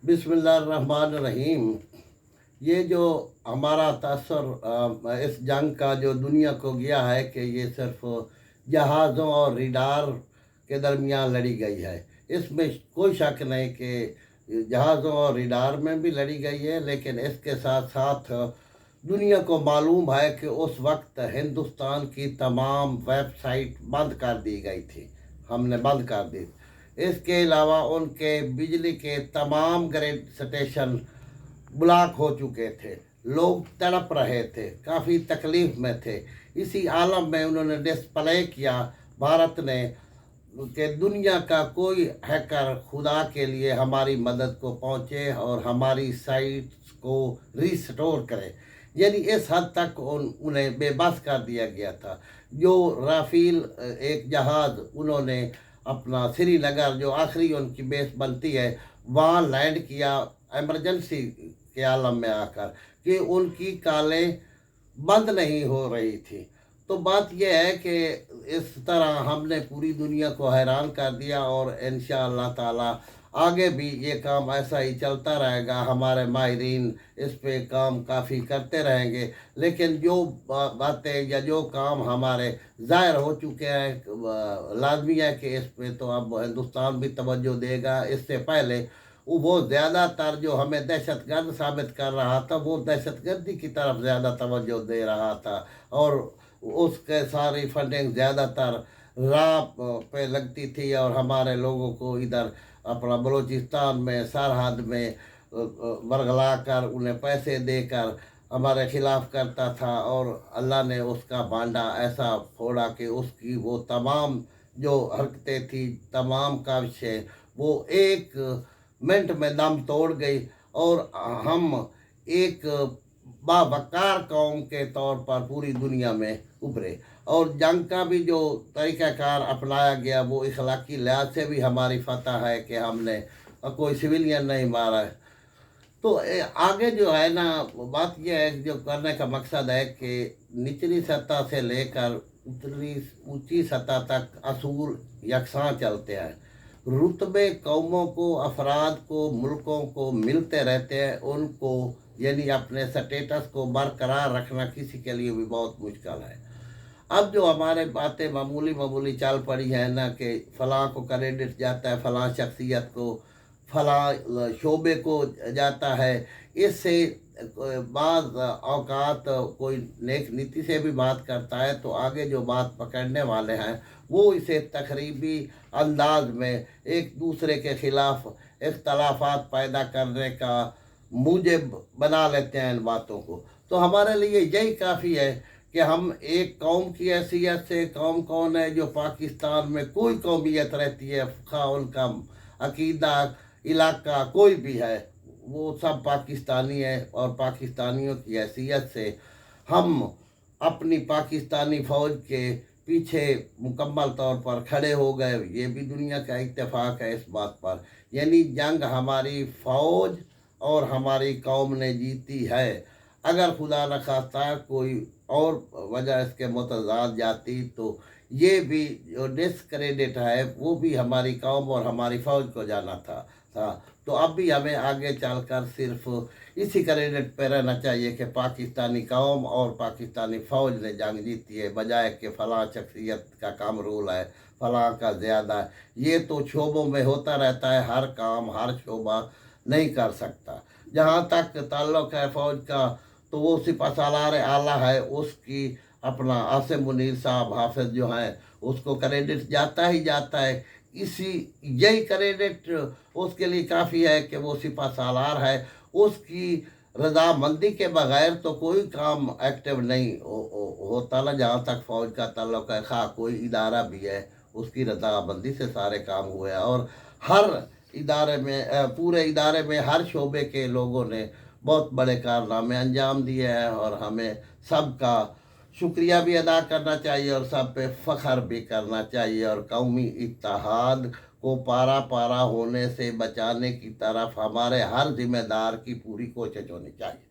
बिस्मिल्लाहिर्रहमानिर्रहीम। ये जो हमारा तासर इस जंग का जो दुनिया को गया है कि ये सिर्फ जहाज़ों और रिडार के दरमियान लड़ी गई है। इसमें कोई शक नहीं कि जहाज़ों और रिडार में भी लड़ी गई है, लेकिन इसके साथ साथ दुनिया को मालूम है कि उस वक्त हिंदुस्तान की तमाम वेबसाइट बंद कर दी गई थी, हमने बंद कर दी। इसके अलावा उनके बिजली के तमाम ग्रिड स्टेशन ब्लॉक हो चुके थे, लोग तड़प रहे थे, काफ़ी तकलीफ में थे। इसी आलम में उन्होंने डिस्प्ले किया भारत ने कि दुनिया का कोई हैकर खुदा के लिए हमारी मदद को पहुँचे और हमारी साइट्स को रिस्टोर करे। यानी इस हद तक उन्हें बेबस कर दिया गया था। जो राफेल एक जहाज़ उन्होंने अपना श्रीनगर, जो आखिरी उनकी बेस बनती है, वहाँ लैंड किया एमरजेंसी के आलम में आकर कि उनकी कालें बंद नहीं हो रही थी। तो बात यह है कि इस तरह हमने पूरी दुनिया को हैरान कर दिया और इंशाअल्लाह ताला आगे भी ये काम ऐसा ही चलता रहेगा। हमारे माहिरीन इस पे काम काफ़ी करते रहेंगे, लेकिन जो बातें या जो काम हमारे ज़ाहिर हो चुके हैं, लाजमी है कि इस पे तो अब हिंदुस्तान भी तवज्जो देगा। इससे पहले वो ज़्यादातर जो हमें दहशतगर्द साबित कर रहा था, वो दहशतगर्दी की तरफ ज़्यादा तवज्जो दे रहा था और उसके सारी फंडिंग ज़्यादातर राह पे लगती थी और हमारे लोगों को इधर अपना बलूचिस्तान में सरहद में बरगला कर उन्हें पैसे देकर हमारे खिलाफ करता था। और अल्लाह ने उसका भांडा ऐसा फोड़ा कि उसकी वो तमाम जो हरकतें थी, तमाम काविशें, वो एक मिनट में दम तोड़ गई और हम एक बावकार कौम के तौर पर पूरी दुनिया में उभरे। और जंग का भी जो तरीक़ाकार अपनाया गया वो इखलाकी लिहाज से भी हमारी फतह है कि हमने कोई सिविलियन नहीं मारा है। तो आगे जो है ना, बात यह है, जो करने का मकसद है कि निचली सतह से लेकर उतनी ऊंची सतह तक असूल यकसां चलते हैं। रुतबे कौमों को, अफराद को, मुल्कों को मिलते रहते हैं, उनको यानी अपने स्टेटस को बरकरार रखना किसी के लिए भी बहुत मुश्किल है। अब जो हमारे बातें मामूली मामूली चाल पड़ी है ना कि फ़लाँ को क्रेडिट जाता है, फ़लाँ शख्सियत को, फ़लाँ शोबे को जाता है, इससे बाज़ औक़ात कोई नेक नीति से भी बात करता है तो आगे जो बात पकड़ने वाले हैं वो इसे तकरीबी अंदाज में एक दूसरे के ख़िलाफ़ इख्तलाफात पैदा करने का मूजब बना लेते हैं इन बातों को। तो हमारे लिए यही काफ़ी है कि हम एक कौम की हैसियत से, कौम कौन है जो पाकिस्तान में कोई कौमियत रहती है, खा उनका अकीदा, इलाका कोई भी है, वो सब पाकिस्तानी है और पाकिस्तानियों की हैसियत से हम अपनी पाकिस्तानी फ़ौज के पीछे मुकम्मल तौर पर खड़े हो गए। ये भी दुनिया का इत्तेफाक है इस बात पर। यानी जंग हमारी फ़ौज और हमारी कौम ने जीती है। अगर खुदा न खास्ता कोई और वजह इसके मुतज़ाद जाती तो ये भी जो डिस्क्रेडिट है वो भी हमारी कौम और हमारी फ़ौज को जाना था। तो अब भी हमें आगे चलकर सिर्फ इसी क्रेडिट पर रहना चाहिए कि पाकिस्तानी कौम और पाकिस्तानी फ़ौज ने जंग जीती है, बजाय कि फ़लाँ शख्सियत का कम रोल है, फ़लाँ का ज़्यादा है। ये तो शोबों में होता रहता है, हर काम हर शोबा नहीं कर सकता। जहाँ तक ताल्लुक़ है फ़ौज का, तो वो सिपहसालार आला है, उसकी अपना आसिम मुनीर साहब हाफिज़ जो हैं उसको क्रेडिट जाता ही जाता है। इसी यही क्रेडिट उसके लिए काफ़ी है कि वो सिपहसालार है। उसकी रज़ामंदी के बग़ैर तो कोई काम एक्टिव नहीं होता ना। जहाँ तक फ़ौज का ताल्लुक़ है, खा कोई इदारा भी है, उसकी रज़ामंदी से सारे काम हुए हैं और हर इदारे में, पूरे इदारे में हर शोबे के लोगों ने बहुत बड़े कारनामे अंजाम दिए हैं और हमें सबका शुक्रिया भी अदा करना चाहिए और सब पे फ़ख्र भी करना चाहिए और कौमी इत्तेहाद को पारा पारा होने से बचाने की तरफ हमारे हर जिम्मेदार की पूरी कोशिश होनी चाहिए।